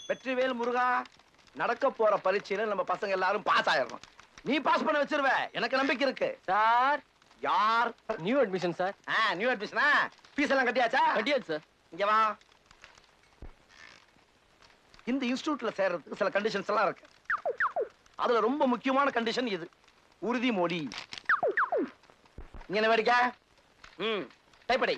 வெற்றிவேல் முருகா, நடக்க போற பரீட்சையில நம்ம பசங்க எல்லாரும் பாஸ் ஆயிரணும். நீ பாஸ் பண்ண வச்சிருவ, எனக்கு நம்பிக்கை இருக்கு. சார், யார்? New admission sir. நியூ அட்மிஷனா? ஃபீஸ் எல்லாம் கட்டியாச்சா? கட்டியாச்சு சார். இங்க வா. இந்த இன்ஸ்டிடியூட்ல சேர்றதுக்கு சில கண்டிஷன்ஸ் எல்லாம் இருக்கு. அதுல ரொம்ப முக்கியமான கண்டிஷன் இது, உறுதிமொழி. இங்க என்ன வேடிக்கை? டைப்படை.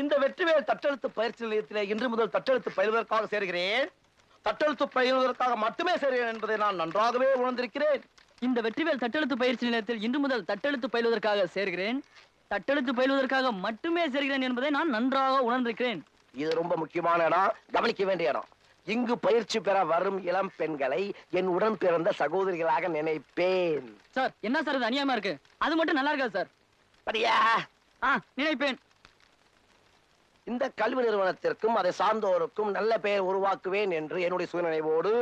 இந்த வெற்றிவேல் தட்டெழுத்து பயிற்சி நிலையத்திலே இன்று முதல் தட்டெழுத்து பயிலுவதற்காக சேர்கிறேன். தட்டெழுத்து பயிலுவதற்காக மட்டுமே சேர்கிறேன் என்பதை நான் நன்றாகவே உணர்ந்திருக்கிறேன். இந்த வெற்றிவேல் தட்டெழுத்து பயிற்சி நிலையத்தில் இன்று முதல் தட்டெழுத்து பயிலுவதற்காக சேர்கிறேன். தட்டெழுத்து பயிலுவதற்காக மட்டுமே சேர்கிறேன் என்பதை நான் நன்றாக உணர்ந்திருக்கிறேன். இது ரொம்ப முக்கியமான இடம், கவனிக்க வேண்டிய இடம். இங்கு பயிற்சி பெற வரும் இளம் பெண்களை என் உடன் பிறந்த சகோதரிகளாக நினைப்பேன். சார், என்ன சார் இது அநியாயமா இருக்கு? அது மட்டும் நல்லா இருக்காது சார். படியா? நினைப்பேன். இந்த கல்வி நிறுவனத்திற்கும் அதை சார்ந்தோருக்கும் நல்ல பெயர் உருவாக்குவேன் என்று என்னுடைய சுயநினைவோடு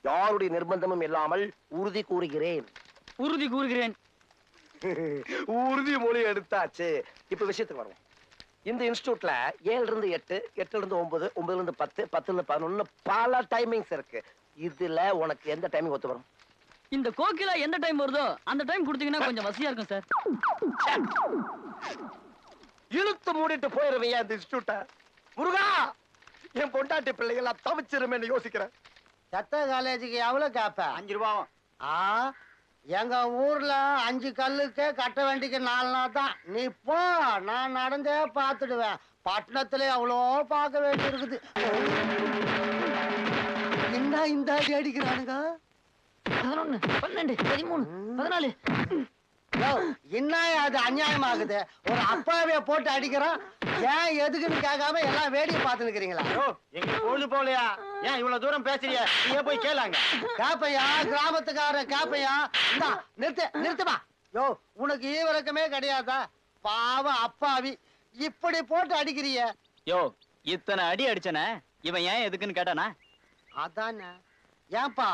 யாருடைய நிர்பந்தமும் இல்லாமல் உறுதி கூறுகிறேன். உறுதி கூறுகிறேன். உறுதிமொழி எடுத்தாச்சு. இப்ப விஷயத்துக்கு வருவோம். இந்த இன்ஸ்டிடியூட்ல 7 இருந்து 8, 8 இருந்து 9, 9 இருந்து 10, 10 இருந்து 11 பல டைமிங்ஸ் இருக்கு. இதுல உனக்கு எந்த டைமிங் ஒத்து வரும்? இந்த கோக்கிலா எந்த டைம் வருதோ அந்த டைம் கொடுத்தீங்கன்னா கொஞ்சம் வசதியா இருக்கும் சார். இழுத்து மூடிட்டு போயிருவையா இந்த இன்ஸ்டிடியூட்ட? முருகா, என் பொண்டாட்டி பிள்ளைகள் தவிச்சிருமேன்னு யோசிக்கிறேன். சத்த காலேஜுக்கு எவ்வளவு கேப்ப? 5 ரூபாவும். எங்க ஊர்ல 5 கல்லுக்கு கட்ட வேண்டிக்கு 4 நாள் தான். நீ போ, நான் நடந்தே பாத்துடுவேன். பட்டணத்துல அவ்வளோ பார்க்க வேண்டி இருக்குது. என்ன இந்த அடி அடிக்கிறானுங்க? 11, 12, 13, 14. என்ன அது அநியாயமாகுது? ஒரு அப்பாவிய போட்டு அடிக்கிறான். ஏன் எதுக்குன்னு கேட்காம எல்லாம் வேடிக்கை பார்த்து நிக்கிறீங்களா? எங்க பொழுது போலையா? ஏன் இவ்வளவு தூரம் பேசுறிய? நீங்க போய் கேளாங்க. கேப்பையா, கிராமத்துக்கார கேப்பையா? இந்தா நிறுத்துமா. யோ, உனக்கு ஈவரக்கமே கிடையாதா? பாவம் அப்பாவி, இப்படி போட்டு அடிக்கிறிய. யோ, இத்தனை அடி அடிச்சன இவன் ஏன் எதுக்குன்னு கேட்டானா? அதானே. ஏன்பா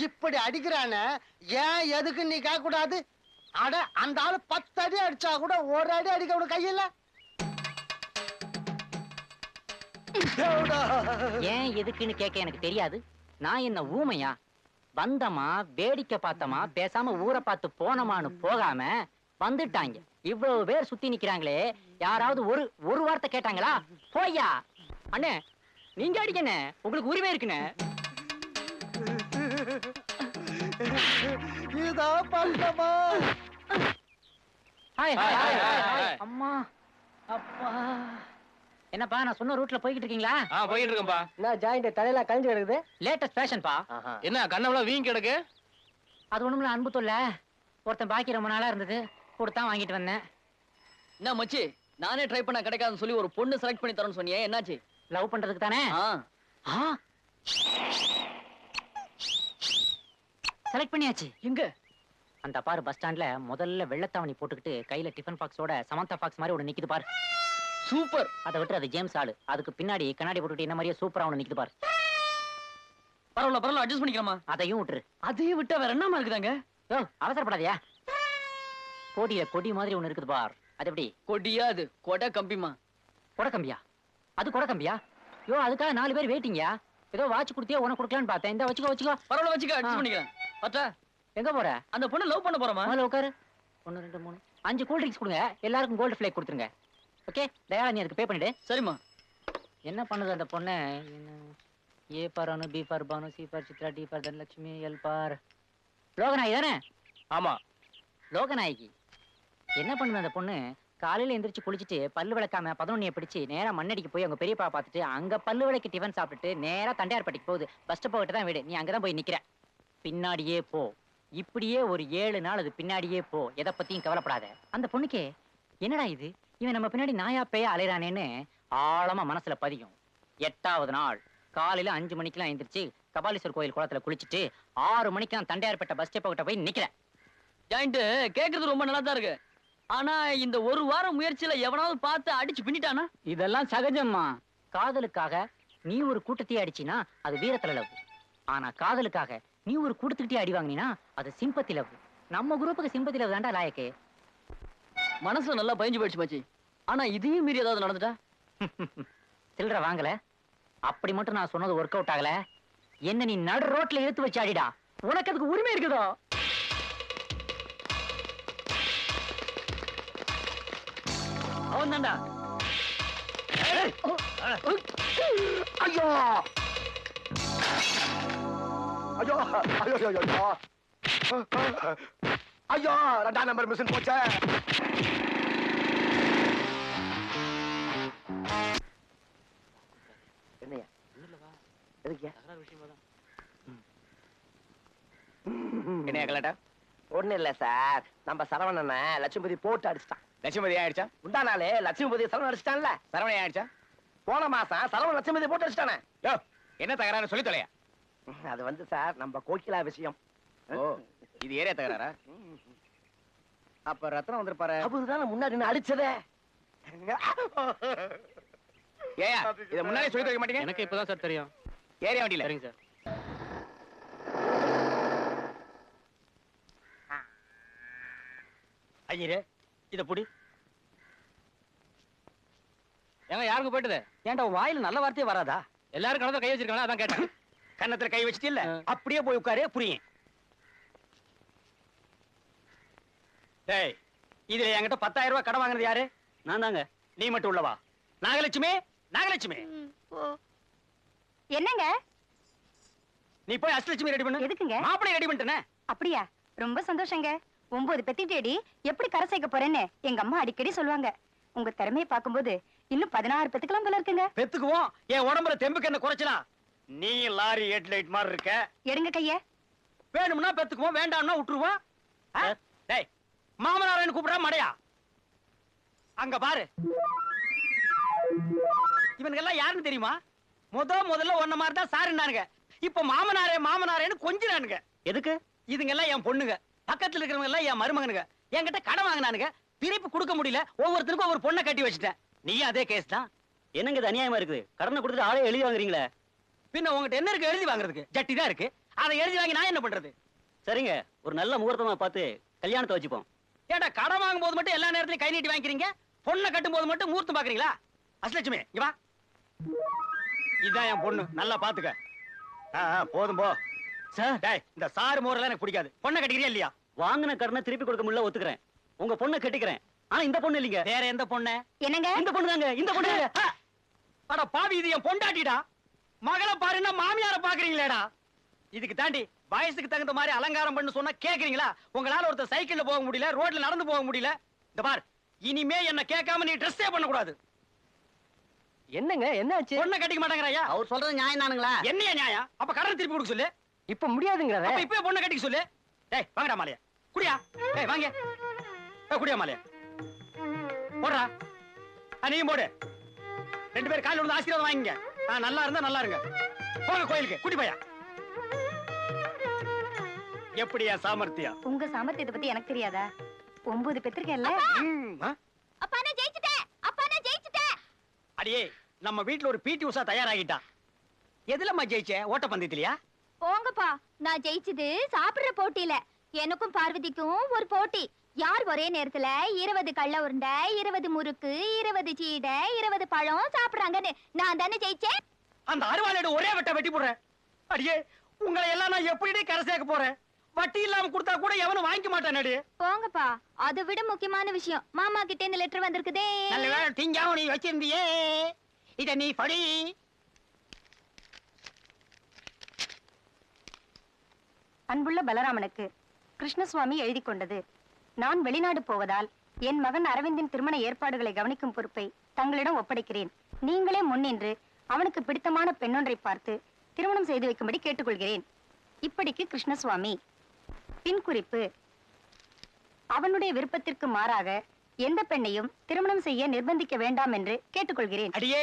இப்படி அடிக்கிறான, ஏன் எதுக்குன்னு நீ கேட்க கூடாது? அட, அந்த ஆளு 10 அடி அடிச்சா கூட 1 அடி அடிக்க உனக்கு கையில. ஏன் எதுக்குன்னு கேட்க எனக்கு தெரியாது. நான் என்ன ஊமையா? வந்தமா, வேடிக்கை பார்த்தமா, பேசாம ஊரை பார்த்து போனமான்னு போகாம வந்துட்டாங்க. இவ்வளவு பேர் சுத்தி நிக்கிறாங்களே, யாராவது ஒரு வார்த்தை கேட்டாங்களா? போய்யா அண்ணே, நீங்க அடிக்கண்ணே, உங்களுக்கு உரிமை இருக்குண்ணே. அம்மா அப்பா, என்னப்பா நான் சொன்ன ரூட்ல போய்கிட்டு இருக்கீங்களா? போயிட்டு இருக்கேன்பா. என்ன ஜாயிண்ட் தலையில கழிஞ்சு கிடக்குது? லேட்டஸ்ட் ஃபேஷன்பா. என்ன கண்ணவள வீங்கி கிடக்கு? அது ஒண்ணுமில்ல, அன்பு தொல்ல. ஒருத்தன் பாக்கி ரொம்ப நாளா இருந்தது, கொடுத்தான் வாங்கிட்டு வந்தேன். என்ன மச்சி, நானே ட்ரை பண்ண கிடைக்காதுன்னு சொல்லி ஒரு பொண்ணு செலக்ட் பண்ணி தரேன்னு சொன்னியே, என்னாச்சு? லவ் பண்றதுக்கு தானே. செலக்ட் பண்ணியாச்சு. எங்க? அந்த பாரு, பஸ் ஸ்டாண்ட்ல முதல்ல வெள்ளத்தாவணி போட்டுக்கிட்டு கையில டிஃபன் பாக்ஸோட சமந்தா பாக்ஸ் மாதிரி ஒண்ணு நிக்குது பாரு. சூப்பர். அதை விட்டு அது ஜேம்ஸ் ஆளு. அதுக்கு பின்னாடி கண்ணாடி போட்டுட்டு என்ன மாதிரியே சூப்பரா ஒண்ணு நிக்குது பாரு. பரவாயில்ல அட்ஜஸ்ட் பண்ணிக்கலாமா? அதையும் விட்டுரு. அதையும் விட்டா வேற என்னமா இருக்குதாங்க? அவசரப்படாதியா. போடிய கொடி மாதிரி ஒண்ணு இருக்குது பார். அது எப்படி? கொடியா? அது கொடை கம்பிமா. கொடை கம்பியா? அது கொடை கம்பியா? அதுக்காக 4 பேர் வெயிட்டிங்கயா. ஏதோ வாட்ச் கொடுத்தியா, உனக்கு கொடுக்கலான்னு பார்த்தேன். இந்த வச்சுக்கோ. பரவாயில்ல வச்சுக்க, அட்ஜஸ்ட் பண்ணிக்கலாம். பட்டா, எங்க போற? அந்த பொண்ணு லவ் பண்ண போறமா? உட்காரு. 1 2 3 5 கூல் ட்ரிங்க்ஸ் கொடுங்க. எல்லாருக்கும் கோல்டு ஃபிளேக் கொடுத்துருங்க. ஓகே, தயாரா நீ அதுக்கு பே பண்ணிடு. சரிம்மா. என்ன பண்ணுது அந்த பொண்ணு? A for Anu, B for Banu, C for Chitra, D for Dhanalakshmi, L for Loganayaki தானே? ஆமா, லோகநாயகி. என்ன பண்ணுது அந்த பொண்ணு? காலையில எந்திரிச்சு குளிச்சுட்டு பல்லு விளக்காம 11 பிடிச்சு நேரா மண்ணடிக்கு போய் அவங்க பெரியப்பா பார்த்துட்டு அங்க பல்லு விளக்கு டிஃபன் சாப்பிட்டுட்டு நேரா தண்டையார்பட்டிக்கு போகுது. பஸ் ஸ்டாப் கிட்ட தான் வீடு. நீ அங்கதான் போய் நிக்கிற. பின்னாடியே போ. இப்படியே ஒரு 7 நாள் அது பின்னாடியே போ. எதை பத்தியும் கவலைப்படாத. அந்த பொண்ணுக்கே என்னடா இது, இவன் நம்ம பின்னாடி நாயா பேய அலைறானேன்னு ஆழமா மனசுல பதியும். 8வது நாள் காலையில 5 மணிக்கெல்லாம் எந்திரிச்சு கபாலீஸ்வர் கோயில் குளத்துல குளிச்சுட்டு 6 மணிக்கு நான் தண்டையார்பட்ட பஸ் ஸ்டாப் கிட்ட போய் நிக்கிறேன். ஜாயிண்ட் கேக்குறது ரொம்ப நல்லா தான் இருக்கு. ஆனா இந்த ஒரு வாரம் முயற்சியில எவனாவது பார்த்து அடிச்சு பின்னிட்டானா? இதெல்லாம் சகஜம்மா. காதலுக்காக நீ ஒரு கூட்டத்தையே அடிச்சினா அது வீரத்துல லவ். ஆனா காதலுக்காக நீ ஒரு கூட்டத்துக்கிட்டே அடி வாங்கினா அது சிம்பத்தி லவ். நம்ம குரூப்புக்கு சிம்பத்தி லவ் தான்டா லாயக்கு. மனசுல நல்லா பயஞ்சு போயிடுச்சு மச்சி. ஆனா இதையும் மீறி ஏதாவது நடந்துட்டா? சில்லற வாங்கல. அப்படி மட்டும் நான் சொன்னது ஒர்க் அவுட் ஆகல. என்ன நீ நடு ரோட்ல இழுத்து வச்சாடிடா. உனக்கு அதுக்கு உரிமை இருக்குதோ? அவன் தான்டா. ஐயோ ஐயோ ஐயோ ஐயோ ஐயோ 2ஆம் நம்பர் மிஷின் போச்சே. என்னையா எதுக்கியா என்னையா கலாட்டா? ஒண்ணு இல்ல சார், நம்ம சரவணன லட்சுமதி போட்டு அடிச்சிட்டான். லட்சுமதி ஆயிடுச்சா? முந்தா நாளே லட்சுமதி சரவணன் அடிச்சிட்டான்ல. சரவணை ஆயிடுச்சா? போன மாசம் சரவணன் லட்சுமதி போட்டு அடிச்சிட்டானே. யோ, என்ன தகராறு சொல்லி தொலையா? அது வந்து சார் நம்ம கோகிலா விஷயம். ஓ, இது ஏரியா தகராறா? அப்ப ரத்னம் வந்திருப்பாரு. அவருதான் முன்னாடி நின்னு அடிச்சதே. ஏயா, இத முன்னாடியே சொல்லி வைக்க மாட்டீங்க? எனக்கு இப்பதான் சார் தெரியும். ஏரியா வண்டியில. சரிங்க சார். ஐயரே, இத புடி. ஏங்க யாருக்கு போயிட்டது? ஏன்டா வாயில நல்ல வார்த்தையே வராதா? எல்லாரும் கணத்துல கை வச்சிருக்காங்க, அதான் கேட்டேன். கன்னத்துல கை வச்சிட்டு இல்ல, அப்படியே போய் உட்காரு, புரியும். டேய், இதுல என்கிட்ட 10,000 ரூபாய் கடன் வாங்குனது யாரு? நான் தாங்க. நீ மட்டும் உள்ளவா? நாகலட்சுமி, நாகலட்சுமி, என்னங்க? நீ போய் அஷ்டலட்சுமி ரெடி பண்ணு. எதுக்குங்க? மாப்பிளை ரெடி பண்ணிட்டேனே. அப்படியா? ரொம்ப சந்தோஷங்க. 9 பெத்திட்டேடி எப்படி கரை சேர்க்க போறேன்னு எங்க அம்மா அடிக்கடி சொல்லுவாங்க. உங்க திறமையை பார்க்கும்போது இன்னும் 16 பெத்துக்கலாம் போல இருக்குங்க. பெத்துக்குவோம். என் உடம்புல தெம்புக்கு என்ன குறைச்சலாம்? நீ லாரி ஹெட்லைட் மாதிரி இருக்க. எடுங்க கைய. வேணும்னா பெத்துக்குவோம், வேண்டாம்னா விட்டுருவோம். டேய், மாமனாரன்னு கூப்பிடுறா மடையா? அங்க பாரு. இவனுங்க எல்லாம் யாருன்னு தெரியுமா? முதல்ல ஒன்ன மாதிரி தான் சாருன்னானுங்க. இப்ப மாமனாரே மாமனாரேன்னு கொஞ்சினானுங்க. எதுக்கு? இதுங்க எல்லாம் என் பொண்ணுங்க. பக்கத்துல இருக்கிறவங்க எல்லாம் என் மருமகனுங்க. என்கிட்ட கடன் வாங்கினானுங்க. திருப்பி கொடுக்க முடியல. ஒவ்வொருத்தருக்கும் ஒவ்வொரு பொண்ணை கட்டி வச்சுட்டேன். நீ அதே கேஸ் தான். என்னங்க இது அநியாயமா இருக்குது? கடனை கொடுத்துட்டு ஆளே எழுதி வாங்குறீங்களே. பின்ன உங்ககிட்ட என்ன இருக்கு எழுதி வாங்குறதுக்கு? ஜட்டி தான் இருக்கு. அதை எழுதி வாங்கி நான் என்ன பண்றது? சரிங்க, ஒரு நல்ல முகூர்த்தமா பார்த்து கல்யாணத்தை வச்சுப்போம். ஏடா, கடன் வாங்கும் போது மட்டும் எல்லா நேரத்திலும் கை நீட்டி வாங்கிக்கிறீங்க, பொண்ணை கட்டும் போது மட்டும் மூர்த்தம் பாக்குறீங்களா? அஷ்டலட்சுமி, இங்க வா. இதான் என் பொண்ணு, நல்லா பாத்துக்க. போதும் போ. சார், டேய், இந்த சாறு மோரெல்லாம் எனக்கு பிடிக்காது. பொண்ணை கட்டிக்கிறியா இல்லையா? வாங்கின கடனை திருப்பி கொடுக்க முடியல, ஒத்துக்கிறேன். உங்க பொண்ணை கட்டிக்கிறேன். ஆனா இந்த பொண்ணு இல்லைங்க. வேற எந்த பொண்ணு? என்னங்க? இந்த பொண்ணு தாங்க, இந்த பொண்ணு. அட பாவி, இது என் பொண்டாட்டிடா. மகளை பாருன்னா மாமியார பாக்குறீங்களேடா. இதுக்கு தாண்டி வயசுக்கு தகுந்த மாதிரி அலங்காரம் பண்ணு சொன்னா கேக்குறீங்களா? உங்களால ஒருத்தர் சைக்கிள்ல போக முடியல, ரோட்ல நடந்து போக முடியல. இந்த பார், இனிமே என்ன கேட்காம நீ ட்ரெஸ்ஸே பண்ண கூடாது. என்னங்க என்னாச்சு? பொண்ணை கட்டிக்க மாட்டேங்கறாயா? அவர் சொல்றது நியாயம் தானுங்களா? என்னையா நியாயம்? அப்ப கடன் திருப்பி கொடுக்க சொல்லு. இப்ப முடியாதுங்கறத. அப்ப இப்பவே பொண்ணை கட்டிக்க சொல்லு. டேய், வாங்கடா மாலையா. குடியா. டேய், வாங்க. குடியா மாலையா. போடுறா. நீயும் போடு. 2 பேர் காலையில வந்து ஆசீர்வாதம் வாங்கிங்க. நல்லா இருந்தா நல்லா இருங்க. போங்க கோயிலுக்கு. குடி போயா. எப்படியா சாமர்த்தியம்? உங்க சாமர்த்தியத்தை பத்தி எனக்கு தெரியாதா? 9 பெத்திருக்கேன்ல. அப்பா நான் ஜெயிச்சிட்டேன். அப்பா நான் ஜெயிச்சிட்டேன். அடியே, நம்ம வீட்ல ஒரு பிடி உஷா தயாராகிட்டா. எதுலம்மா ஜெயிச்ச? ஓட்டப்பந்தயத்திலயா? போங்கப்பா, நான் ஜெயிச்சது சாப்பிடுற போட்டியில. எனக்கும் பார்வதிக்கும் ஒரு போட்டி. யார் ஒரே நேரத்துல 20 கள்ள உருண்டை, 20 முறுக்கு, 20 சீடை, 20 பழம் சாப்பிடுறாங்கன்னு நான் தானே ஜெயிச்சேன். அந்த அருவாளோட ஒரே வெட்ட வெட்டி போடுறேன். அடியே, உங்களை எல்லாம் நான் எப்படி கரை சேர்க்க போறேன்? வட்டி இல்லாம கொடுத்தா கூட எவனும் வாங்கிக்க மாட்டான். அடி போங்கப்பா, அதை விட முக்கியமான விஷயம், மாமா கிட்ட இந்த லெட்டர் வந்திருக்குதே. நல்ல வேளை திங்காம நீ வச்சிருந்தியே. இத நீ படி. அன்புள்ள பலராமனுக்கு கிருஷ்ணசுவாமி எழுதி கொண்டது. நான் வெளிநாடு போவதால் என் மகன் அரவிந்தின் திருமண ஏற்பாடுகளை கவனிக்கும் பொறுப்பை தங்களிடம் ஒப்படைக்கிறேன். நீங்களே முன்னின்று அவனுக்கு பிடித்தமான பெண்ணொன்றை பார்த்து திருமணம் செய்து வைக்கும்படி கேட்டுக்கொள்கிறேன். இப்படிக்கு கிருஷ்ணசுவாமி. பின் குறிப்பு: அவனுடைய விருப்பத்திற்கு மாறாக எந்த பெண்ணையும் திருமணம் செய்ய நிர்பந்திக்க வேண்டாம் என்று கேட்டுக்கொள்கிறேன். அடியே,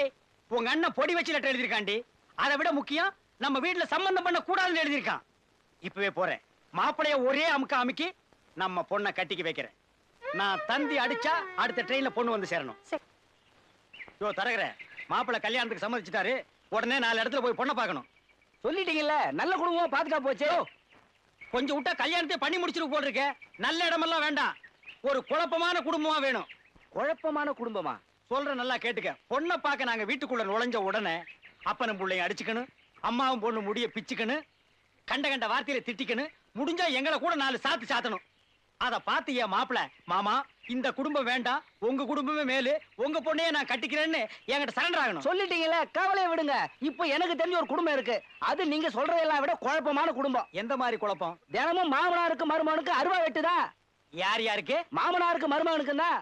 உங்க அண்ணன் பொடி வச்சு லெட்டர் எழுதிருக்காண்டி. அதை விட முக்கியம், நம்ம வீட்டுல சம்பந்தம் பண்ண கூடாதுன்னு எழுதிருக்கான். இப்பவே போறேன். மாப்பிளைய ஒரே அமுக்க அமுக்கி நம்ம பொண்ணை கட்டிக்க வைக்கிறேன். நான் தந்தி அடிச்சா அடுத்த ட்ரெயின்ல பொண்ணு வந்து சேரணும். யோ தரகரே, மாப்பிள்ளை கல்யாணத்துக்கு சம்மதிச்சிட்டாரு. உடனே 4 இடத்துல போய் பொண்ணை பார்க்கணும். சொல்லிட்டீங்கல்ல, நல்ல குடும்பமா பாத்துக்கா போச்சு. கொஞ்சம் விட்டா கல்யாணத்தை பண்ணி முடிச்சிட்டு போட்டிருக்க. நல்ல இடமெல்லாம் வேண்டாம், ஒரு குழப்பமான குடும்பமா வேணும். குழப்பமான குடும்பமா? சொல்ற நல்லா கேட்டுக்க. பொண்ணை பார்க்க நாங்க வீட்டுக்குள்ள நுழைஞ்ச உடனே அப்பனும் பிள்ளையும் அடிச்சுக்கணும், அம்மாவும் பொண்ணு முடிய பிச்சுக்கணும், கண்ட கண்ட வார்த்தையில திட்டிக்கணும், முடிஞ்சா எங்களை கூட 4 சாத்து சாத்தணும். அத பார்த்து என் மாப்பிள, மாமா இந்த குடும்பம் வேண்டாம், உங்க குடும்பமே மேலு, உங்க பொண்ணையே நான் கட்டிக்கிறேன்னு என்கிட்ட சரண்டர் ஆகணும். சொல்லிட்டீங்களே, கவலையை விடுங்க. இப்போ எனக்கு தெரிஞ்ச ஒரு குடும்பம் இருக்கு. அது நீங்க சொல்றதெல்லாம் விட குழப்பமான குடும்பம். எந்த மாதிரி குழப்பம்? தினமும் மாமனாருக்கு மருமகனுக்கு அருவா வெட்டுதா. யார் யாருக்கு? மாமனாருக்கு மருமகனுக்கு தான்.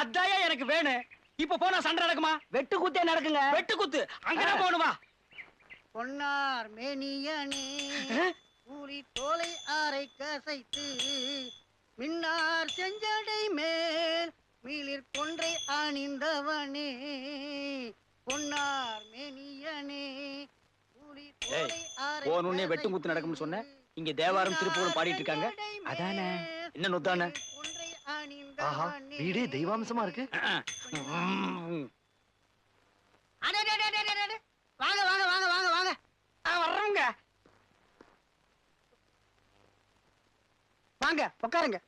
அதாயா எனக்கு வேணும். இப்ப போனா சண்டை நடக்குமா? வெட்டு குத்தே நடக்குங்க. வெட்டு குத்து அங்கதான் போகணுமா? பொன்னார் மேனியனே கூலி தோலை அரை கசைத்து மின்னார் செஞ்சடை மேல் மீளிர் கொன்றை அணிந்தவனே பொன்னார் மேனியனே கூலி தோலை அரை போனுன்னே வெட்டு குத்து நடக்கும்னு சொன்னேன். இங்க தேவாரம் திருப்பூரும் பாடிட்டு இருக்காங்க. அதானே என்ன நொத்தானே? ஆஹா, வீடே தெய்வாம்சமா இருக்கு. வாங்க வாங்க வாங்க வாங்க வாங்க வர்றவங்க வாங்க உட்காருங்க.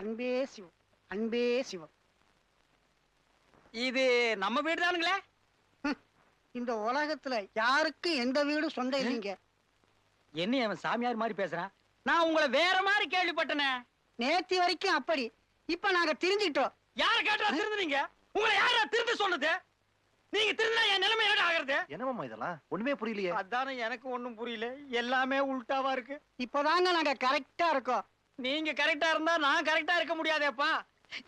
அன்பே சிவம், அன்பே சிவம். இது நம்ம வீடு தானுங்களே? இந்த உலகத்துல யாருக்கும் எந்த வீடும் சொந்தம் இல்லைங்க. என்ன அவன் சாமியார் மாதிரி பேசுறான்? நான் உங்களை வேற மாதிரி கேள்விப்பட்டனே. நேத்தி வரைக்கும் அப்படி, இப்ப நாங்க தெரிஞ்சுக்கிட்டோம். யார கேட்டா திருந்துனீங்க? உங்களை யாரா திருந்து சொன்னது? நீங்க திருந்தா என் நிலைமை என்ன ஆகுறது? என்னமாமா இதெல்லாம் ஒண்ணுமே புரியலையே. அதானே எனக்கு ஒண்ணும் புரியல. எல்லாமே உல்டாவா இருக்கு. இப்பதாங்க நாங்க கரெக்டா இருக்கோம். நீங்க கரெக்டா இருந்தா நான் கரெக்டா இருக்க முடியாதேப்பா.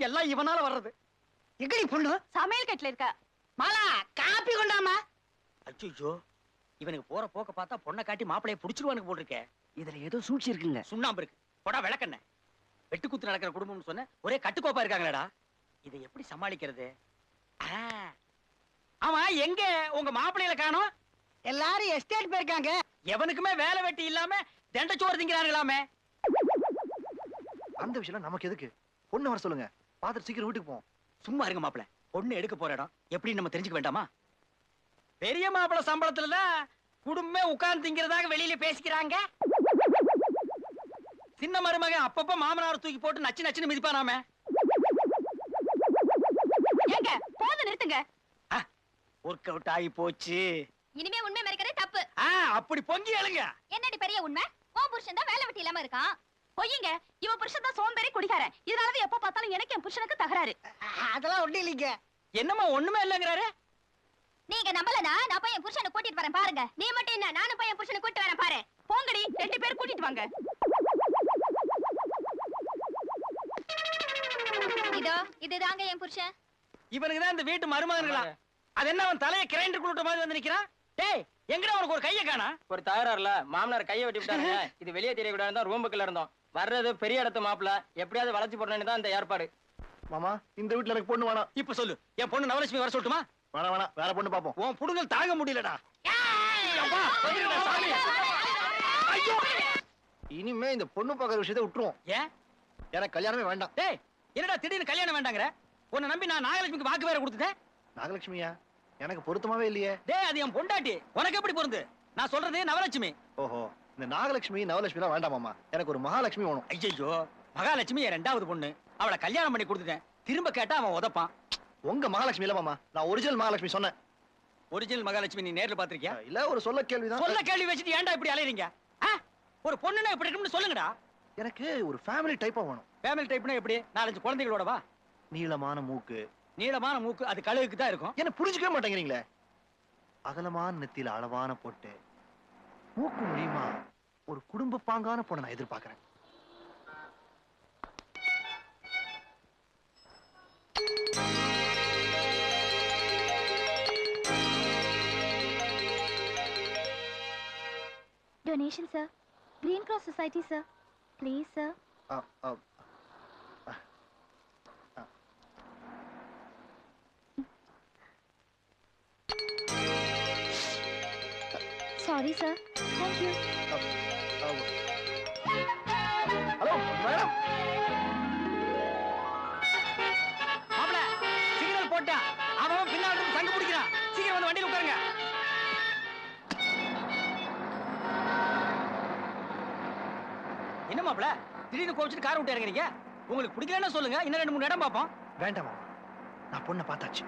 எல்லாம் இவனால வர்றது. எங்கடி பொண்ணு? சமையல் கட்டுல இருக்க. மாலா காப்பி கொண்டாமா. அச்சோ, இவனுக்கு போற போக்க பார்த்தா பொண்ணை காட்டி மாப்பிளைய புடிச்சிருவானுக்கு போட்டிருக்கேன். இதுல ஏதோ சூழ்ச்சி இருக்குங்க. சுண்ணாம்பு இருக்கு. போடா விளக்கண்ண. வெட்டுக்குத்து நடக்கிற குடும்பம்னு சொன்ன ஒரே கட்டுக்கோப்பா இருக்காங்களேடா. இதை எப்படி சமாளிக்கிறது? ஆமா, எங்க உங்க மாப்பிள்ளையில காணோம்? எல்லாரும் எஸ்டேட் போயிருக்காங்க. எவனுக்குமே வேலை வெட்டி இல்லாம தண்டச்சோறு திங்கிறாங்களாமே. அந்த விஷயம் நமக்கு எதுக்கு? பொண்ணு வர சொல்லுங்க, பாத்துட்டு சீக்கிரம் வீட்டுக்கு போவோம். சும்மா இருங்க மாப்பிள. பொண்ணு எடுக்க போற இடம் எப்படி நம்ம தெரிஞ்சுக்க வேண்டாமா? பெரிய மாப்பிள சம்பளத்துல குடும்பமே உட்கார்ந்து திங்கிறதாக வெளியில பேசிக்கிறாங்க. சின்ன மருமகன் அப்பப்ப மாமனார் தூக்கி போட்டு நச்சு நச்சுன்னு மிதிப்பானாமே. ஏங்க போது நிறுத்துங்க. ஒர்க் அவுட் ஆகி போச்சு. இனிமே உண்மை மறைக்கிறதே தப்பு. அப்படி பொங்கி எழுங்க. என்னடி பெரிய உண்மை? ஓ புருஷன் தான் வேலை வெட்டி இல்லாம இருக்கான். பொய்யுங்க. இவ புருஷன் தான் சோம்பேறி குடிக்காரன். இதனாலதான் எப்ப பார்த்தாலும் எனக்கு என் புருஷனுக்கு தகராறு. அதெல்லாம் ஒண்ணு இல்லைங்க. என்னம்மா ஒண்ணுமே இல்லங்கிறாரு? நீங்க நம்பலனா நான் போய் என் புருஷனை கூட்டிட்டு வரேன் பாருங்க. நீ மட்டும் என்ன, நானும் போய் என் புருஷனை கூட்டிட்டு வரேன் பாரு. போங்கடி, 2 பேர் கூட்டிட்டு வாங்க. இதோ இதுதாங்க என் புருஷன். இவனுக்கு தான் இந்த வீட்டு மருமகன்களா? அது என்ன அவன் தலையை கிரைண்டர் குளுட்ட மாதிரி வந்து நிக்கிறான்? டேய், எங்கடா உனக்கு ஒரு கைய காணா? ஒரு தகராறுல மாமனார் கையை வெட்டி விட்டாங்க. இது வெளியே தெரியக்கூடாது தான் ரூமுக்குள்ள இருந்தோம். வர்றது பெரிய இடத்து மாப்பிள, எப்படியாவது வளைச்சு போடணும்னு தான் இந்த ஏற்பாடு. மாமா, இந்த வீட்டுல எனக்கு பொண்ணு வேணாம். இப்ப சொல்லு, என் பொண்ணு நவலட்சுமி வர சொல்லட்டுமா? வேணாம் வேணாம், வேற பொண்ணு பாப்போம். உன் புடுங்கல் தாங்க முடியலடா. அப்பா, வந்துருடா சாமி. ஐயோ! இனிமே இந்த பொண்ணு பார்க்கற விஷயத்தை விட்டுருவோம். ஏன்? எனக்கு கல்யாணமே வேண்டாம். டேய், என்னடா திடீர்னு கல்யாணம் வேண்டாங்கற? உன்னை நம்பி நான் நாகலட்சுமிக்கு வாக்கு வேற கொடுத்துட்டேன். நாகலட்சுமியா? எனக்கு பொருத்தமாவே இல்லையே. டேய், அது என் பொண்டாட்டி. உனக்கு எப்படி பொருந்து? நான் சொல்றது நவலட்சுமி. ஓஹோ, இந்த நாகலட்சுமி நவலட்சுமி எல்லாம் வேண்டாம் மாமா. எனக்கு ஒரு மகாலட்சுமி வேணும். ஐயோ, மகாலட்சுமி என் 2வது பொண்ணு. அவளை கல்யாணம் பண்ணி கொடுத்துட்டேன். திரும்ப கேட்டா அவன் உதப்பான். உங்க மகாலட்சுமி இல்ல மாமா, நான் ஒரிஜினல் மகாலட்சுமி சொன்னேன். ஒரிஜினல் மகாலட்சுமி நீ நேர்ல பாத்திருக்கியா? இல்ல, ஒரு சொல்ல கேள்விதான். சொல்ல கேள்வி வச்சுட்டு ஏன்டா இப்படி அலையறீங்க? ஒரு பொண்ணுனா இப்படி இருக்கும்னு சொல்லுங்கடா. எனக்கு ஒரு ஃபேமிலி டைப்பா வேணும். ஃபேமிலி டைப்னா எப்படி? 4-5 குழந்தைகளோட வா. நீளமான மூக்கு. நீளமான மூக்கு அது கழுகுக்கு தான் இருக்கும். என்ன புரிஞ்சுக்கவே மாட்டேங்கிறீங்களே? அகலமான நெத்தியில அளவான பொட்டு, மூக்கு முடியுமா ஒரு குடும்ப பாங்கான பொண்ணை நான் எதிர்பார்க்கிறேன். Donation, sir. Green Cross Society, sir. Please, sir. Sorry, sir. Thank you. Hello madam. மாப்ள, சிக்னல் போட்டா அவன் பின்னால இருந்து சங்கு பிடிக்கிறான். சீக்கிரம் வந்து வண்டியில உட்காருங்க. என்ன மாப்ள, திடீர்னு கோவிச்சிட்டு கார் விட்டு இறங்குறீங்க? உங்களுக்கு பிடிக்கலன்னா சொல்லுங்க, இன்னும் 2-3 இடம் பார்ப்போம். வேண்டாம் மாமா, நான் பொண்ணை பார்த்தாச்சு.